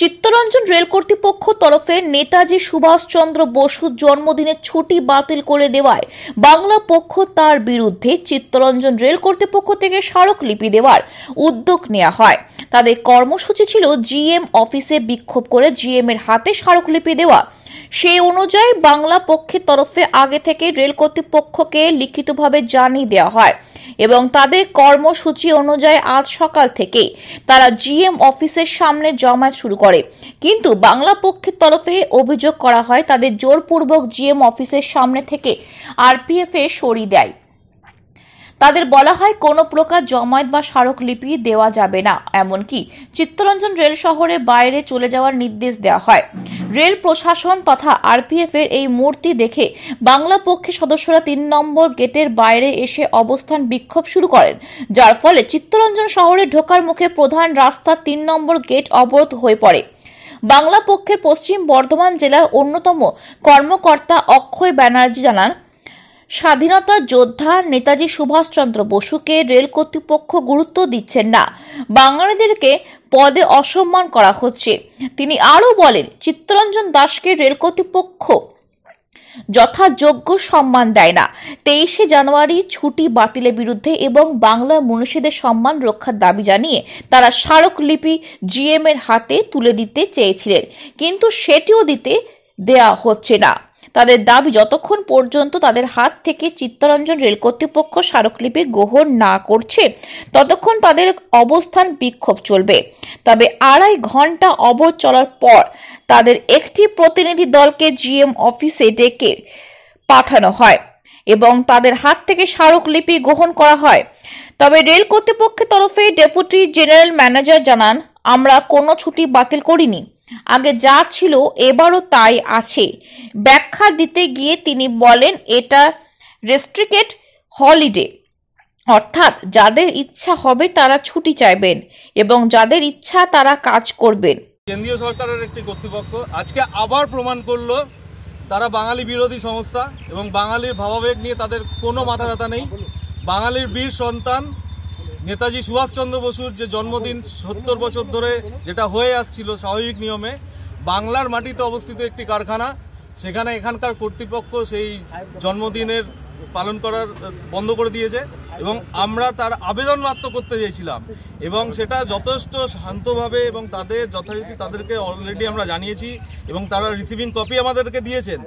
Chittaranjan rail কর্তৃপক্ষ তরফে নেতাজি সুভাষচন্দ্র বসুর জন্মদিনের ছুটি বাতিল করে দেওয়ায় বাংলা পক্ষ তার বিরুদ্ধে চিত্তরঞ্জন রেল কর্তৃপক্ষ থেকে স্মারকলিপি দেওয়ার উদ্যোগ নেওয়া হয়। তাদের কর্মসূচি ছিল জিএম অফিসে বিক্ষোভ করে জিএম এর হাতে স্মারকলিপি দেওয়া। সেই অনুযায়ী বাংলা পক্ষের তরফে আগে থেকে রেল কর্তৃপক্ষকে লিখিতভাবে জানিয়ে দেওয়া হয় এবং তাদের কর্মসূচি অনুযায়ী আজ সকাল থেকে তারা জিএম অফিসের সামনে জমায়েত শুরু করে। কিন্তু বাংলা পক্ষের তরফে অভিযোগ করা হয় তাদের জোরপূর্বক জিএম অফিসের সামনে থেকে আরপিএফ এ সরিয়ে দেয়। তাদের বলা হয় কোনো প্রকার জমায়েত বা স্মারকলিপি দেওয়া যাবে না, এমনকি চিত্তরঞ্জন রেল শহরের বাইরে চলে যাওয়ার নির্দেশ দেওয়া হয়। রেল প্রশাসন তথা আরপিএফ এর এই মূর্তি দেখে বাংলা পক্ষের সদস্যরা ৩ নম্বর গেটের বাইরে এসে অবস্থান বিক্ষোভ শুরু করেন, যার ফলে চিত্তরঞ্জন শহরে ঢোকার মুখে প্রধান রাস্তা ৩ নম্বর গেট অবরোধ হয়ে পড়ে। বাংলা পক্ষের পশ্চিম বর্ধমান জেলার অন্যতম কর্মকর্তা অক্ষয় ব্যানার্জি জানান, স্বাধীনতা যোদ্ধা নেতাজি সুভাষচন্দ্র বসুকে রেল কর্তৃপক্ষ গুরুত্ব দিচ্ছেন না, বাঙালিদেরকে পদে অসম্মান করা হচ্ছে। তিনি আরও বলেন, চিত্তরঞ্জন দাসকে রেল কর্তৃপক্ষ যথাযোগ্য সম্মান দেয় না। 23শে জানুয়ারি ছুটি বাতিলের বিরুদ্ধে এবং বাংলা মনীষীদের সম্মান রক্ষার দাবি জানিয়ে তারা স্মারকলিপি জিএম এর হাতে তুলে দিতে চেয়েছিলেন, কিন্তু সেটিও দিতে দেয়া হচ্ছে না। তাদের দাবি যতক্ষণ পর্যন্ত তাদের হাত থেকে চিত্তরঞ্জন রেল কর্তৃপক্ষ স্মারকলিপি গ্রহণ না করছে ততক্ষণ তাদের অবস্থান বিক্ষোভ চলবে। তবে 2.5 ঘন্টা অবরোধ চলার পর তাদের একটি প্রতিনিধি দলকে জিএম অফিসে ডেকে পাঠানো হয় এবং তাদের হাত থেকে স্মারকলিপি গ্রহণ করা হয়। তবে রেল কর্তৃপক্ষের তরফে ডেপুটি জেনারেল ম্যানেজার জানান, আমরা কোনো ছুটি বাতিল করিনি, আগে যা ছিল এবারও তাই আছে। ব্যাখ্যা দিতে গিয়ে তিনি বলেন, এটা রেস্ট্রিক্টেড হলিডে, অর্থাৎ যাদের ইচ্ছা হবে তারা ছুটি চাইবেন এবং যাদের ইচ্ছা তারা কাজ করবেন। কেন্দ্রীয় সরকারের একটি কর্তৃপক্ষ আজকে আবার প্রমাণ করলো তারা বাঙালি বিরোধী সংস্থা এবং বাঙালির ভাবাবেগ নিয়ে তাদের কোনো মাথা ব্যথা নেই। বাঙালির বীর সন্তান নেতাজি সুভাষচন্দ্র বসুর যে জন্মদিন 70 বছর ধরে যেটা হয়ে আসছিল স্বাভাবিক নিয়মে, বাংলার মাটিতে অবস্থিত একটি কারখানা, সেখানে এখানকার কর্তৃপক্ষ সেই জন্মদিনের পালন করার বন্ধ করে দিয়েছে এবং আমরা তার আবেদন মাত্র করতে চেয়েছিলাম এবং সেটা যথেষ্ট শান্তভাবে এবং তাদের যথারীতি তাদেরকে অলরেডি আমরা জানিয়েছি এবং তারা রিসিভিং কপি আমাদেরকে দিয়েছেন।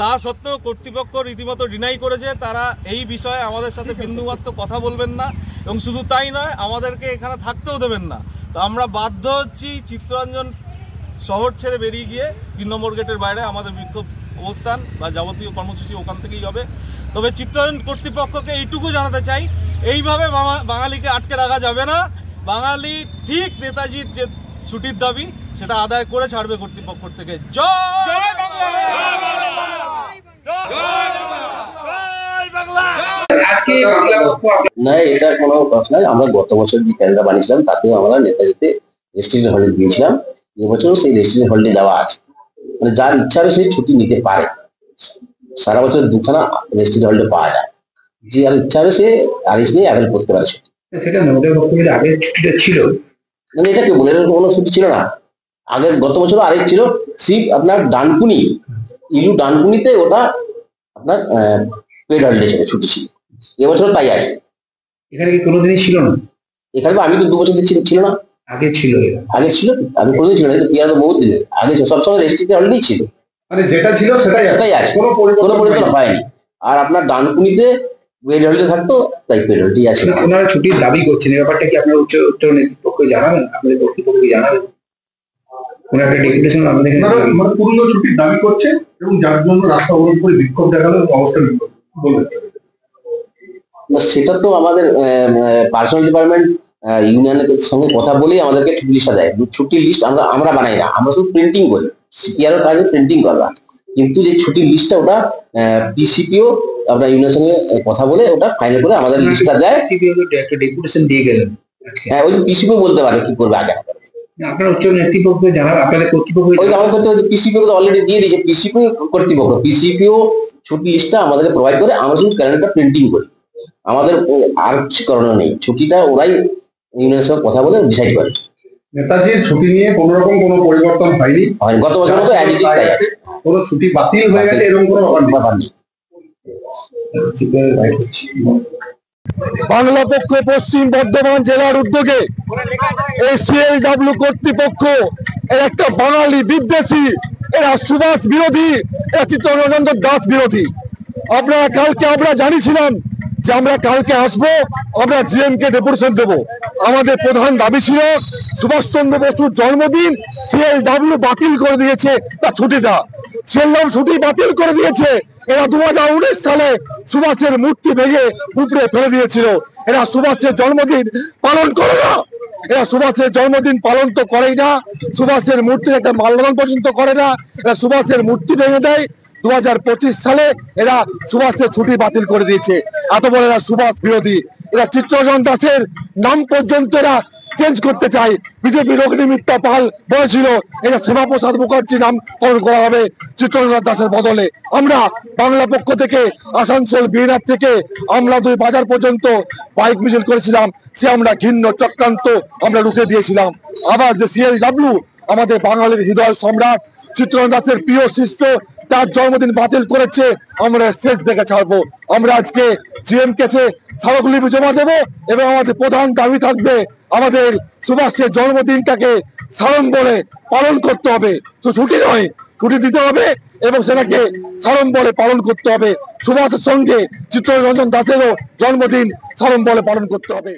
তা সত্ত্বেও কর্তৃপক্ষ রীতিমতো ডিনাই করেছে, তারা এই বিষয়ে আমাদের সাথে বিন্দুমাত্র কথা বলবেন না এবং শুধু তাই নয়, আমাদেরকে এখানে থাকতেও দেবেন না। তো আমরা বাধ্য হচ্ছি চিত্তরঞ্জন শহর ছেড়ে বেরিয়ে গিয়ে 3 নম্বর গেটের বাইরে আমাদের বিক্ষোভ অবস্থান বা যাবতীয় কর্মসূচি ওখান থেকেই হবে। তবে চিত্তরঞ্জন কর্তৃপক্ষকে এইটুকু জানাতে চাই, এইভাবে বাঙালিকে আটকে রাখা যাবে না। বাঙালি ঠিক নেতাজির যে ছুটির দাবি সেটা আদায় করে ছাড়বে কর্তৃপক্ষ থেকে। জয় বাংলা। না, এটা কোনো কথা নয়। আমরা গত বছর যে ক্যালেন্ডার বানিয়েছিলাম তাতেও আমরা নেতাজিতে রেস্ট্রিক্টেড হলিডে দিয়েছিলাম, এবছরও সেই রেস্ট্রিক্টেড হলিডে দেওয়া আছে। মানে যার ইচ্ছা হবে সেই ছুটি নিতে পারে, সারা বছর 2খানা রেস্ট্রিক্টেড হলিডে পাওয়া যায়। যে আর ইচ্ছা হবে সে আরিস নিয়ে অ্যাভেল করতে পারে ছুটি। সেটা আমাদের বক্তব্যে আগের ছুটিটা ছিল, মানে এটা কি বলে কোনো ছুটি ছিল না। আগের গত বছর আরেক ছিল সিপ আপনার ডানকুনি, ইলু ডানকুনিতে ওটা আপনার পেড হলিডে ছিল, ছুটি ছিল। এবছর তাই আছে। এখানে কি কোনোদিনই ছিল না? এখানে আমি তো 2 বছর ছিল না। আগে ছিল, আগে ছিল, আমি কোনোদিন ছিল না, কিন্তু বহুত দিন আগে সবসময় রেস্ট্রিক্টেড হলিডেই ছিল। মানে যেটা ছিল সেটাই আছে, কোনো পরিবর্তন হয়নি। আর আপনার ডানকুনিতে পেড হলিডে থাকতো, তাই পেড হলিডে আছে। ওনারা ছুটির দাবি করছেন, এই ব্যাপারটা কি আপনার উচ্চ নেতৃত্বকে জানাবেন, আপনাদের কর্তৃপক্ষকে জানাবেন? কোনো একটা ডেপুটেশন আমাদের মানে পুরনো ছুটির দাবি করছে এবং যার জন্য রাস্তা অবরোধ করে বিক্ষোভ দেখানো এবং অবস্থান বলবেন। সেটা তো আমাদের পার্সোনাল ডিপার্টমেন্ট ইউনিয়নের সঙ্গে কথা বলেই আমাদেরকে ছুটি লিস্টটা দেয়। ছুটির লিস্ট আমরা বানাই না, আমরা শুধু প্রিন্টিং করি, সিপিআর এর কাজে প্রিন্টিং করা। কিন্তু যে ছুটির লিস্টটা ওটা পিসিপিও আমরা ইউনিয়নের সঙ্গে কথা বলে ওটা ফাইনাল করে আমাদের লিস্টটা দেয়। একটা ডেপুটেশন দিয়ে গেলেন। হ্যাঁ, ওই পিসিপিও বলতে পারে কি করবে আগে। আপনার উচ্চ নেতৃত্বকে জানাবেন, আপনাদের কর্তৃপক্ষ পিসিপিও অলরেডি দিয়ে দিয়েছে। পিসিপিও কর্তৃপক্ষ, পিসিপিও ছুটি লিস্টটা আমাদের প্রোভাইড করে, আমরা শুধু ক্যালেন্ডারটা প্রিন্টিং করি। আমাদের আর কিছু করণীয় নেই, ছুটিটা ওরাই ইউনিয়নের সঙ্গে কথা বলে ডিসাইড করে। নেতাজির ছুটি নিয়ে কোনো রকম কোনো পরিবর্তন হয়নি। হয় গত বছর মতো অ্যাডিটিভ তাই আছে, কোনো ছুটি বাতিল হয়ে গেছে এরকম কোনো ব্যাপার নেই। বাংলা পক্ষ পশ্চিম বর্ধমান জেলার উদ্যোগে এই সিএলডব্লিউ কর্তৃপক্ষ এর একটা বাঙালি বিদ্বেষী, এরা সুভাষ বিরোধী, এরা চিত্তরঞ্জন দাস বিরোধী। আপনারা কালকে আমরা জানিয়েছিলাম যে আমরা কালকে আসবো, আমরা জিএমকে ডেপুটেশন দেবো। আমাদের প্রধান দাবি ছিল সুভাষচন্দ্র বসুর জন্মদিন সিএলডব্লিউ বাতিল করে দিয়েছে তার ছুটিটা, সিএলডব্লিউ ছুটি বাতিল করে দিয়েছে। এরা 2019 সালে সুভাষের মূর্তি ভেঙে উপরে ফেলে দিয়েছিল। এরা সুভাষের জন্মদিন পালন করে না, এরা সুভাষের জন্মদিন পালন তো করেই না, সুভাষের মূর্তির একটা মাল্যদান পর্যন্ত করে না, এরা সুভাষের মূর্তি ভেঙে দেয়। 2025 সালে এরা সুভাষের ছুটি বাতিল করে দিয়েছে। এত বড় এরা সুভাষ বিরোধী, এরা চিত্তরঞ্জন দাসের নাম পর্যন্ত এরা চেঞ্জ করতে চায়। বিজেপি রোগিণী মিত্রা পাল বলেছিল এটা শ্যামাপ্রসাদ মুখার্জি নামকরণ করা হবে চিত্তরঞ্জন দাসের বদলে। আমরা বাংলা পক্ষ থেকে আসানসোল বিএনআর থেকে আমরা দুই বাজার পর্যন্ত বাইক মিছিল করেছিলাম, সে আমরা ঘৃণ্য চক্রান্ত আমরা রুখে দিয়েছিলাম। আবার যে সিএলডব্লিউ আমাদের বাঙালির হৃদয় সম্রাট চিত্তরঞ্জন দাসের প্রিয় শিষ্য, তার জন্মদিন বাতিল করেছে, আমরা শেষ দেখে ছাড়বো। আমরা আজকে জিএম কাছে স্মারকলিপি জমা দেবো এবং আমাদের প্রধান দাবি থাকবে আমাদের সুভাষের জন্মদিনটাকে সাড়ম্বরে পালন করতে হবে। তো ছুটি নয়, ছুটি দিতে হবে এবং সেটাকে সাড়ম্বরে পালন করতে হবে। সুভাষের সঙ্গে চিত্তরঞ্জন দাসেরও জন্মদিন সাড়ম্বরে পালন করতে হবে।